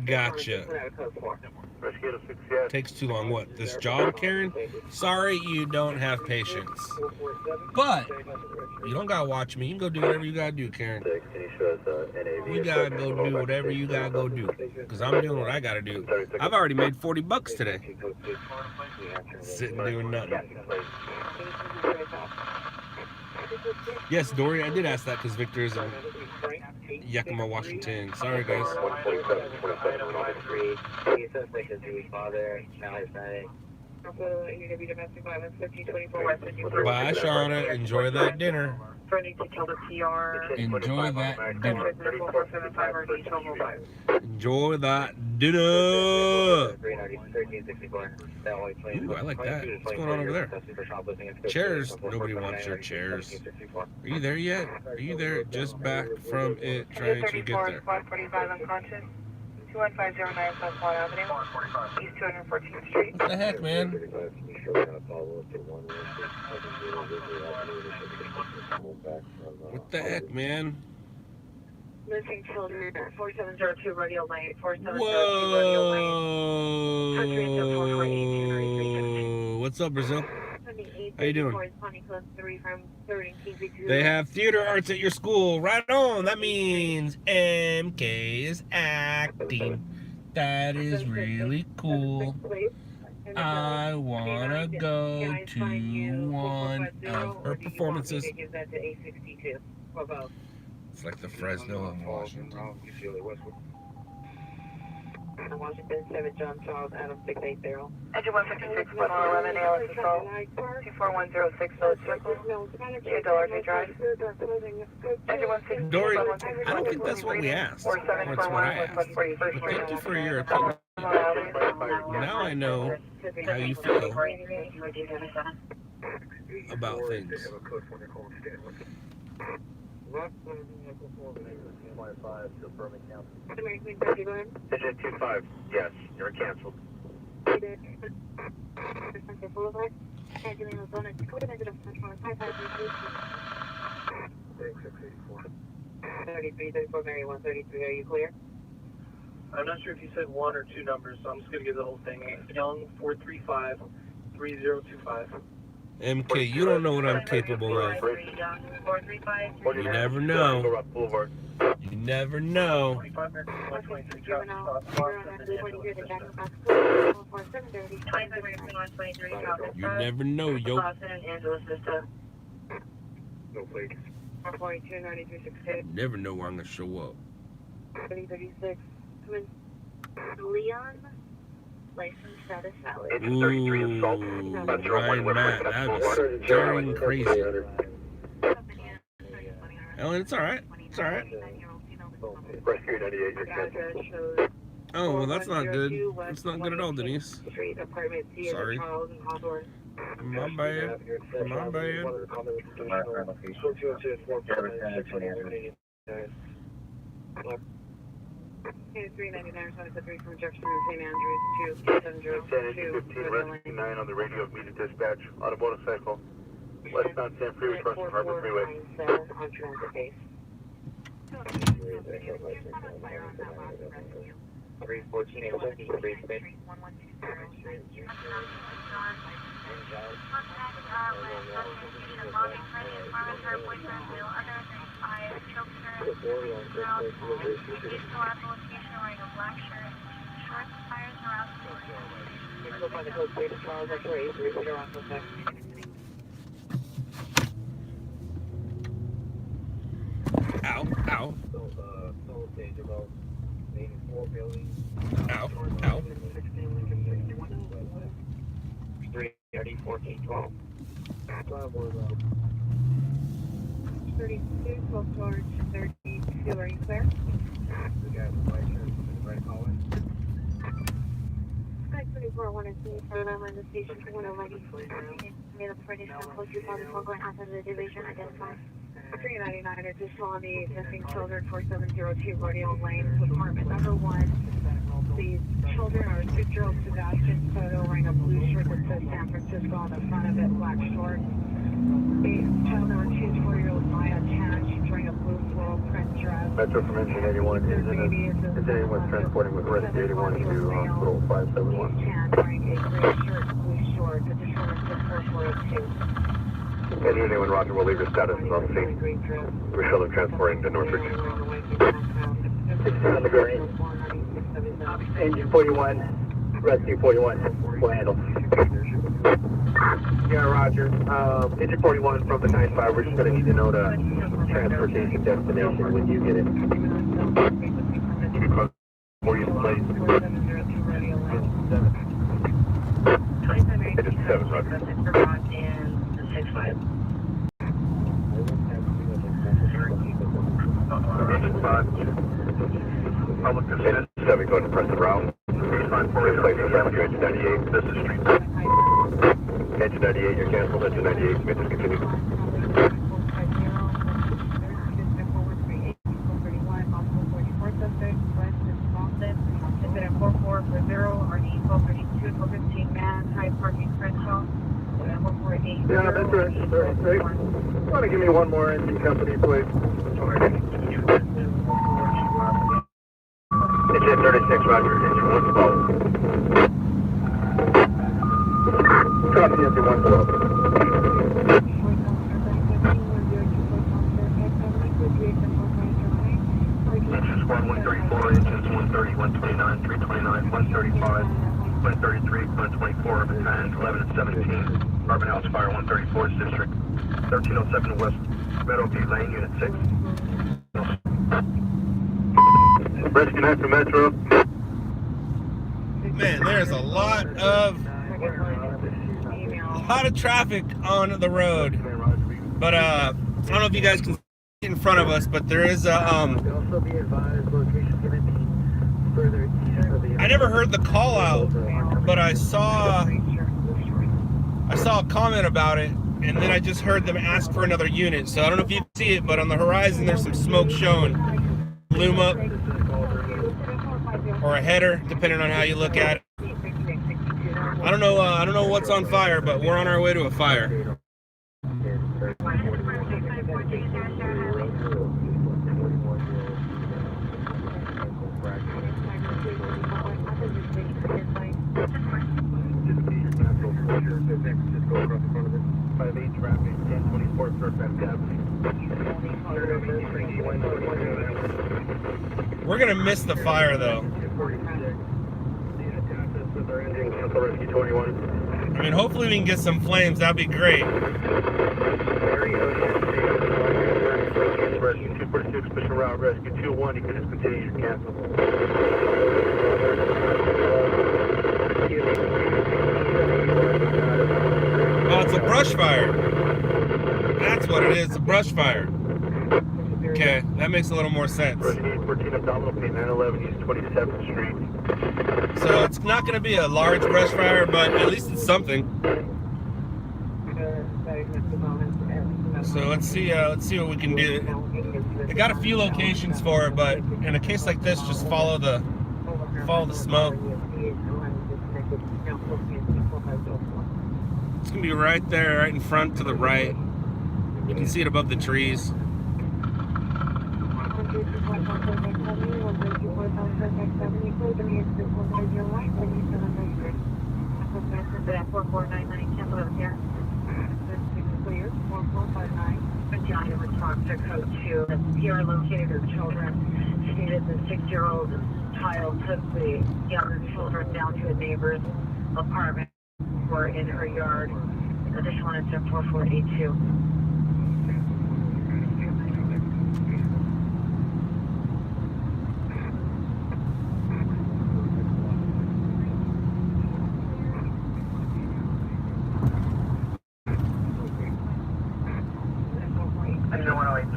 Gotcha. Rescue 6, yes. Takes too long. What? This job, Karen? Sorry, you don't have patience. But you don't gotta watch me. You can go do whatever you gotta do, Karen. You gotta go do whatever you gotta go do. Because I'm doing what I gotta do. I've already made $40 today. Sitting doing nothing. Yes, Dory, I did ask that because Victor is in Yakima, Washington. Sorry, guys. Bye, Shauna. Enjoy that dinner. Enjoy that dinner. Enjoy that dinner. Ooh, I like that. What's going on over there? Chairs. Nobody wants your chairs. Are you there yet? Are you there? Just back from it, trying to get there. 145 unconscious. 21509 South Lawn Avenue, East 214th Street. What the heck, man? What the heck, man? Missing children, 4702 Radio Lane, 4702 Radio Lane. Whoa. What's up, Brazil? How you doing? They have theater arts at your school. Right on. That means MK is acting. That is really cool. I want to go to one of her performances. It's like the Fresno of Washington. Washington 7 John Charles Adam 680. Engine 156, 111, ALS Control, 24106 Village Circle, $2 Drive. Engine 160, Dory, I don't think that's what we asked. That's what I asked. But thank you for your opinion. Now I know how you feel about things. Engine 25, yes, you're canceled. 3334 Mary 133, are you clear? I'm not sure if you said 1 or 2 numbers, so I'm just going to give the whole thing. Young 435 3025. MK, you don't know what I'm capable of. You never know. You never know. You never know, yo. Los Angeles Vista. No plates. 442, 9368. You never know where I'm gonna show up. 3036. Come in. Leon. License status valid. Ooh, Ryan Matt, that was stirring crazy. Ellen, it's alright. It's alright. Rescue 98, your Address cancel. shows Oh, well, that's not good. That's not good at all, Denise. Street, apartment C, Sorry. Charles and Hawthorne. My bad. My bad. Okay, 399, 73 from Jefferson and St. Andrews to 7022. 15, Rescue 9 on the radio, immediate dispatch on a motorcycle. Westbound San Freeway, crossing Harbor Freeway. On transit base. 314 Go by the code Greater Charles, that's your 830 on contact. Ow, ow. Ow, ow. 330 1412. 32, close towards 32, are you clear? Sky 24, 1 and 3, for them on the station 190. Made up for additional close responders while going outside of the division, identify. 399, additional on the existing children 4702 Rodeo Lane, apartment number 1. These children are 6-year-old Sebastian Soto wearing a blue shirt that says San Francisco on the front of it, black shorts. Child number 2 is 4-year-old Maya Chan. She's wearing a blue floral print dress. Metro from Engine 81 is anyone transporting with Rescue 81 to Hospital 571. Chan wearing a gray shirt, blue shorts. Additional is 4402. Engine 81, Roger, we'll leave your status on the scene. We're still transporting to Northridge. On the green. Engine 41, Rescue 41, we'll handle. Yeah, Roger. Engine 41 from the 95, we're just going to need to know the transportation destination when you get it. More use place. Engine 7, Roger. Engine 5. Public Engine 7, go ahead and press the route. Engine 98, this is street. Engine 98, you're canceled. Engine 98, may discontinue. Incident 4440, RD 1232, 415 man, high parking Crenshaw. Yeah, that's right. Want to give me one more engine company, please? Engine 36, Roger. Engine 112. Copy, engine 112. Engines 134, engines 130, 129, 329, 135, 133, 124, 10, 11, and 17. Carbon House Fire 134th District, 1307 West Meadowview Lane, Unit 6. Rescue 9 from Metro. Man, there's a lot of traffic on the road. But I don't know if you guys can see in front of us, but there is a I never heard the call out, but I saw a comment about it, and then I just heard them ask for another unit. So I don't know if you can see it, but on the horizon there's some smoke showing. Loom up or a header, depending on how you look at it. I don't know what's on fire, but we're on our way to a fire. We're gonna miss the fire though. I mean, hopefully we can get some flames. That'd be great. Rescue 246, special route, rescue 21, you can just continue to cancel. Oh, it's a brush fire. That's what it is, a brush fire. Okay, that makes a little more sense. 14 abdominal pain, 911 East 27th Street. So it's not going to be a large brush fire, but at least it's something. So let's see what we can do. They got a few locations for it, but in a case like this, just follow the smoke. It's gonna be right there, right in front to the right. You can see it above the trees. Response to code 2. The PR located children stated the 6-year-old child took the younger children down to a neighbor's apartment or in her yard. Additional incident 4482.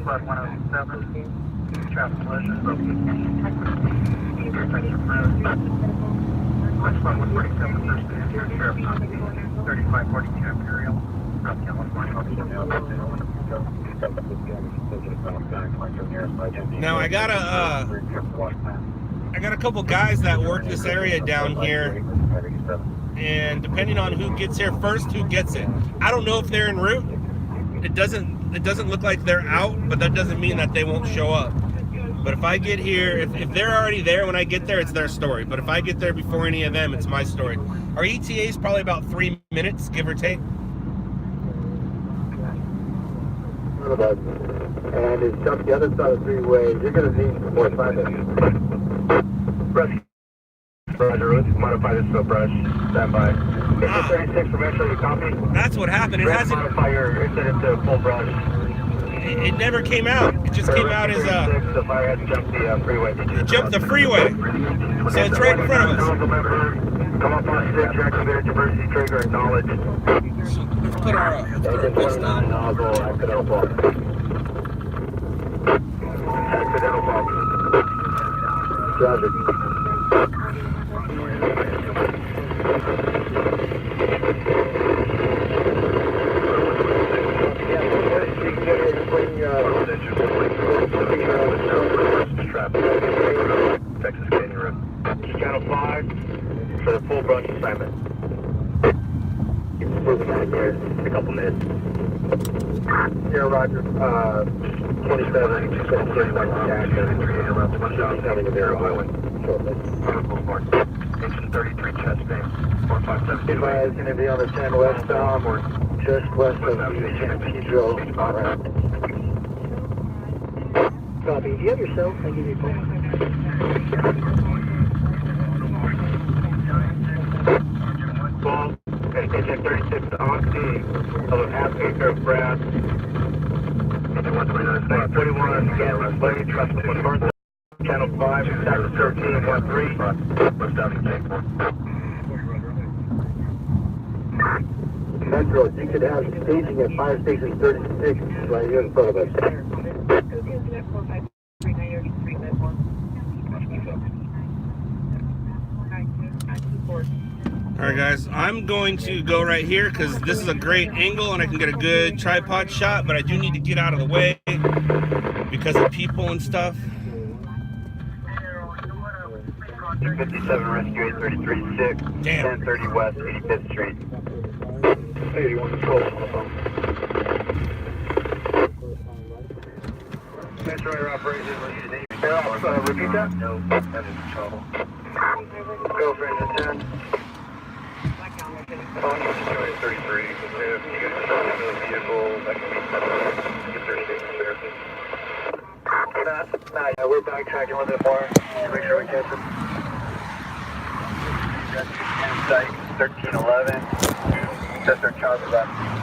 Flood 107, traffic collision. West Flood 147, first and here, Sheriff's Office, 3542 Imperial, South California. Now I got a couple guys that work this area down here, and depending on who gets here first, who gets it. I don't know if they're en route. It doesn't look like they're out, but that doesn't mean that they won't show up. But if I get here, if they're already there when I get there, it's their story. But if I get there before any of them, it's my story. Our ETA is probably about 3 minutes, give or take. And it's up the other side of the freeway. You're going to need more 5 minutes. Roger, let's modify this to a brush. Stand by. 36 for Metro, you copy? That's what happened. It hasn't. Modify your incident to full brush. It never came out. It just came out as a. The fire had jumped the freeway. It jumped the freeway. So it's right in front of us. Come up on 6, activated emergency trigger, acknowledge. Let's put our vest on. Accidental fault. Accidental fault. Roger. Texas Canyon Road. Channel 5 for the full brush assignment. Keep it moving out here. A couple minutes. Yeah, Roger. 27, 31 dash, around 27 of Air Island. Boulevard. Engine 33 chest base. 457. If I is going to be on the 10 west or just west of the San Pedro. Copy. Do you have your cell? I'll give you a call. Ball, engine 36 on D of a half acre of grass. Engine 129, 41, gas lane, trust the north. Channel 5, Texas 1313. West Downey Tank. Metro, you could have staging at fire station 36 right here in front of us. Alright guys, I'm going to go right here because this is a great angle and I can get a good tripod shot, but I do need to get out of the way because of people and stuff. 57 Rescue 833-6, 1030 West 85th Street. 81 12 on the phone. Metro Air Operations will use repeat that? No, that is control. Go for engine 10. Phone 33. If you guys are in the vehicle, that can be we're backtracking a little bit more to make sure we catch him. Site 1311. Just our chopper left.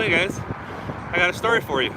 Hey guys, I got a story for you.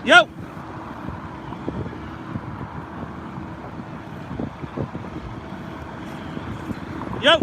Yo! Yo!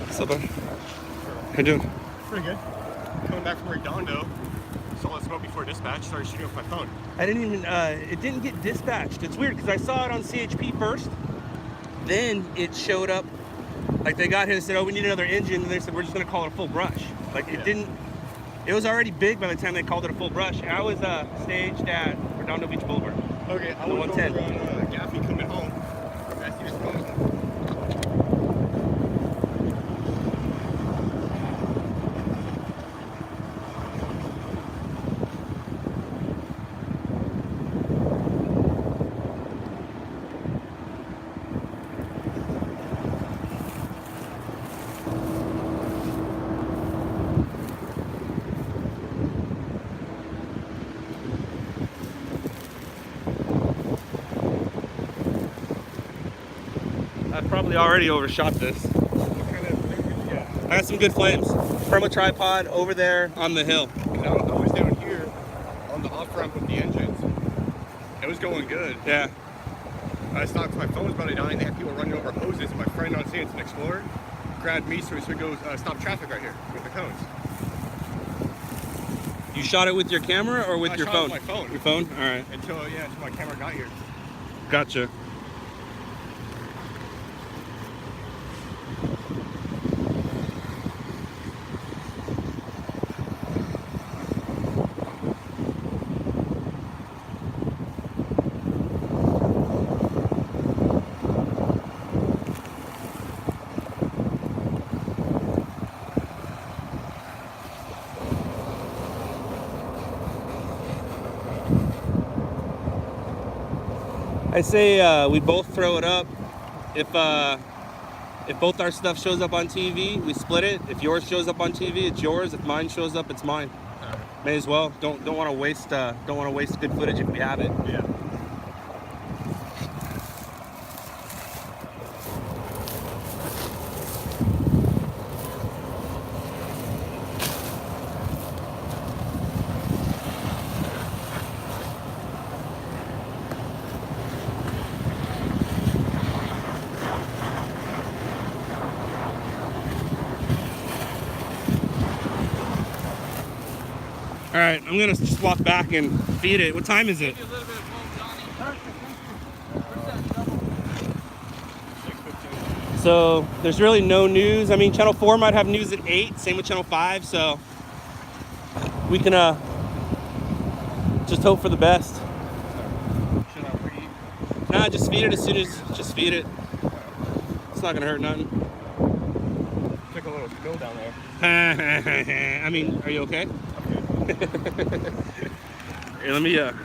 What's up, bud? How you doing? Pretty good. Coming back from Redondo, saw the smoke before dispatch, started shooting with my phone. I didn't even, it didn't get dispatched. It's weird because I saw it on CHP first. Then it showed up, like they got here and said, oh, we need another engine. And they said, we're just going to call it a full brush. Like it didn't, it was already big by the time they called it a full brush. And I was staged at Redondo Beach Boulevard. Okay, I was 110. over on Gaffney coming home. I see the smoke. I probably already overshot this. I got some good flames. From a tripod over there on the hill. I was down here on the off ramp with the engines. It was going good. Yeah. I stopped because my phone was about to die and they had people running over hoses. And my friend on scene, it's an Explorer, grabbed me so he goes stop traffic right here with the cones. You shot it with your camera or with your phone? I shot with my phone. Your phone? All right. Until my camera got here. Gotcha. I say we both throw it up. If both our stuff shows up on TV, we split it. If yours shows up on TV, it's yours. If mine shows up, it's mine. May as well. Don't want to waste good footage if we have it. Yeah. All right, I'm gonna just walk back and feed it. What time is it? So there's really no news. I mean, Channel 4 might have news at 8. Same with Channel 5. So we can just hope for the best. Should I read? Nah, just feed it as soon as. Just feed it. It's not gonna hurt nothing. Took a little spill down there. I mean, are you okay? Here, let me get this.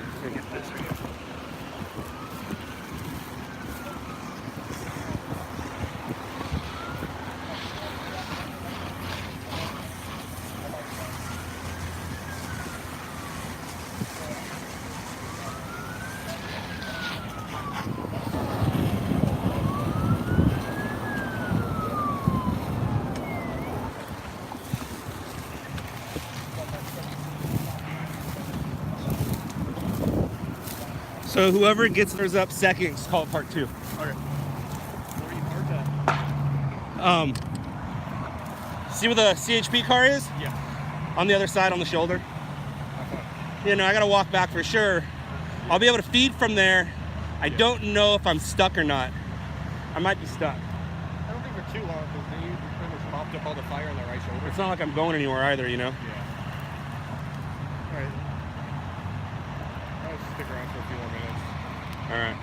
So whoever gets theirs up second, just call it part 2. Okay. Where are you parked at? See where the CHP car is? Yeah. On the other side, on the shoulder. You know, I gotta walk back for sure. I'll be able to feed from there. I don't know if I'm stuck or not. I might be stuck. I don't think for too long because then you pretty much mopped up all the fire on the right shoulder. It's not like I'm going anywhere either, you know? Yeah. Alright. I'll just stick around for a few more minutes. Alright.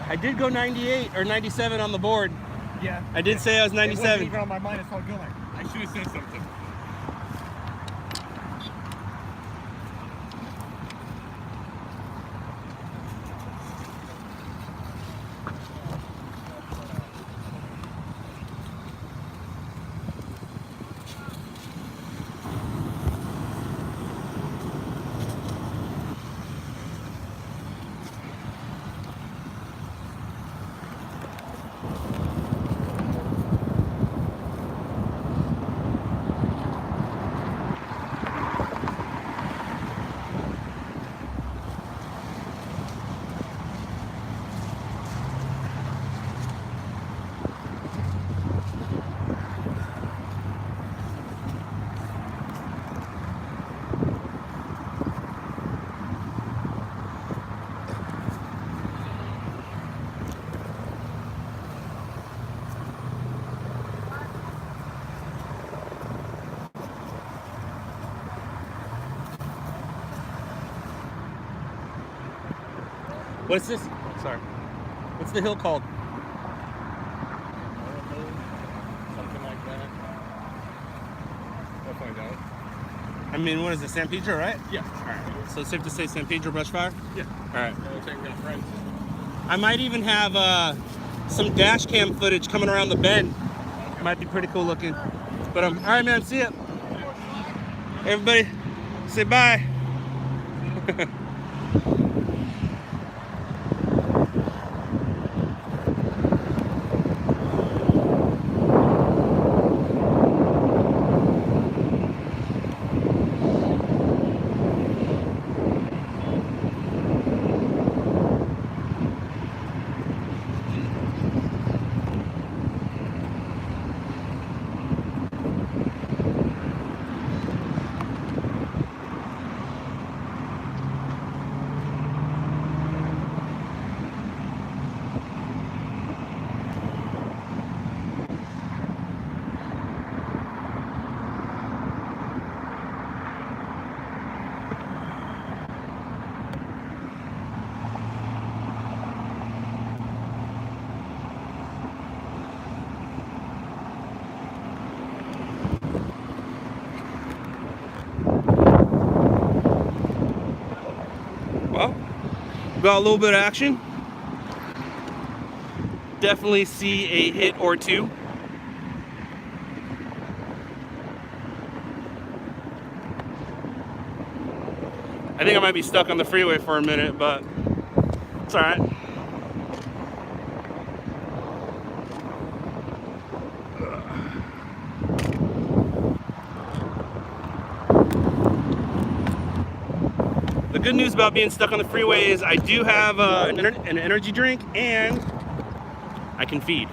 I did go 98 or 97 on the board. Yeah. I did say I was 97. It wasn't even on my mind, it's all going. I should have said something. What's this? Sorry. What's the hill called? Something like that. I'll find out. I mean, what is it? San Pedro, right? Yeah. Alright. So it's safe to say San Pedro brush fire? Yeah. Alright. Looks like we got friends. I might even have some dash cam footage coming around the bend. Might be pretty cool looking. But alright, man, see ya. Everybody, say bye. Well, got a little bit of action. Definitely see a hit or two. I think I might be stuck on the freeway for a minute, but it's all right. The good news about being stuck on the freeway is I do have an energy drink and I can feed.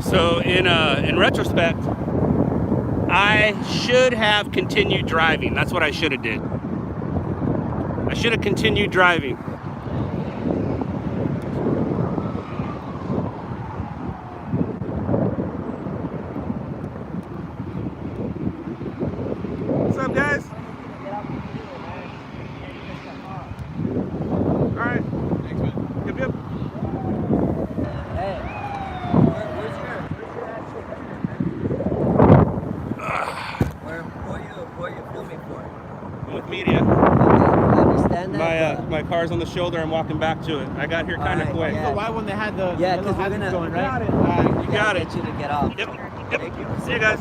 So in retrospect, I should have continued driving. That's what I should have did. I should have continued driving. What's up, guys? All right. Thanks, man. Yep, yep. With media. Understand that? My car's on the shoulder. I'm walking back to it. I got here kind of quick. Yeah. So why when they had the Yeah, yellow because we're hazards gonna going, right? You got it. Get you to get off. Yep. Yep. Thank you. See you guys.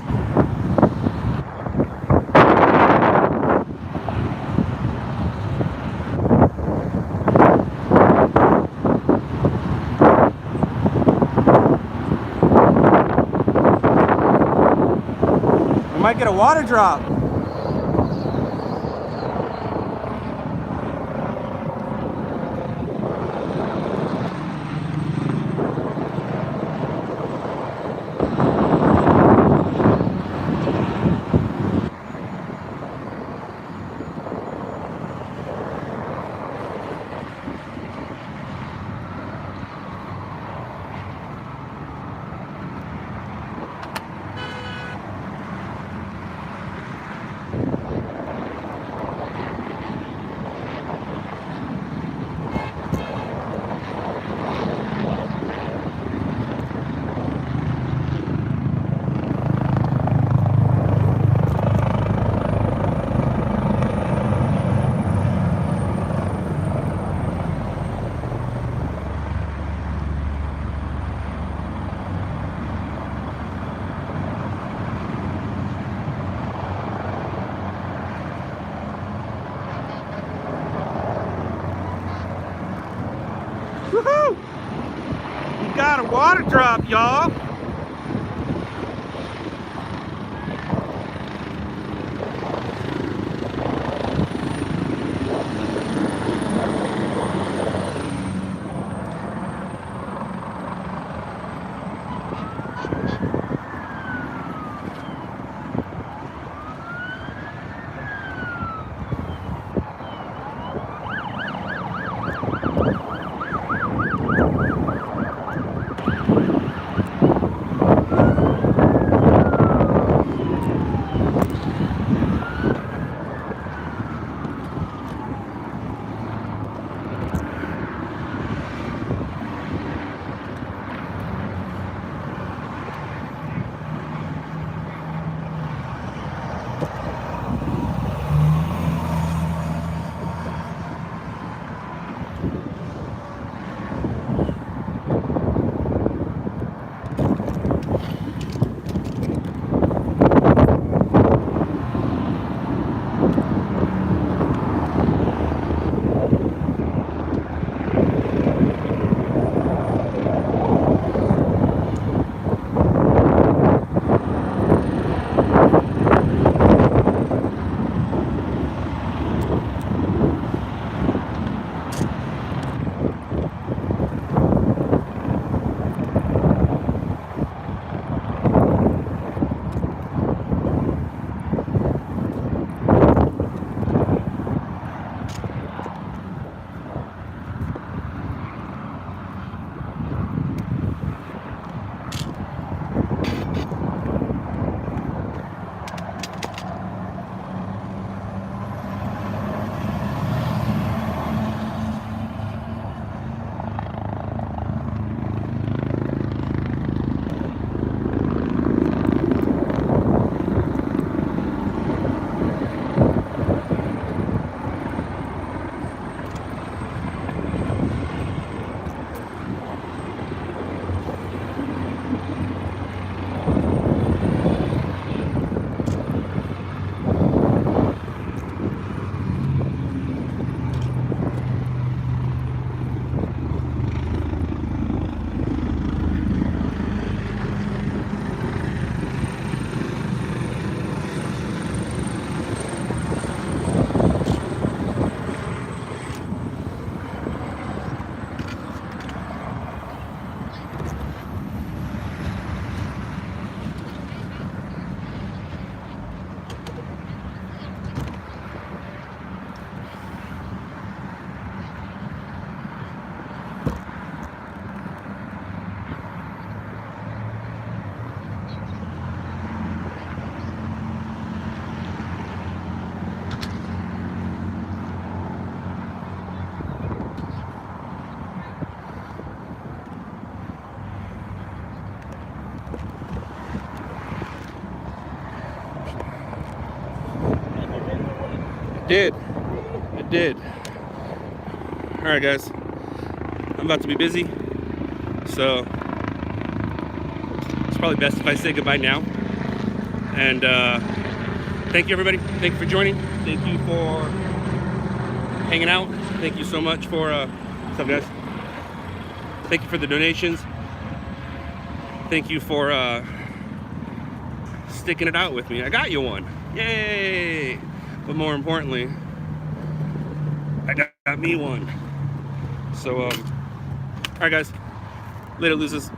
might get a water drop. Woohoo! We got a water drop, y'all. It did. All right, guys. I'm about to be busy, so it's probably best if I say goodbye now. And thank you, everybody. Thank you for joining. Thank you for hanging out. Thank you so much for what's up, guys? Thank you for the donations. Thank you for sticking it out with me. I got you one. Yay! But more importantly, I got me one. So, all right, guys. Later, losers.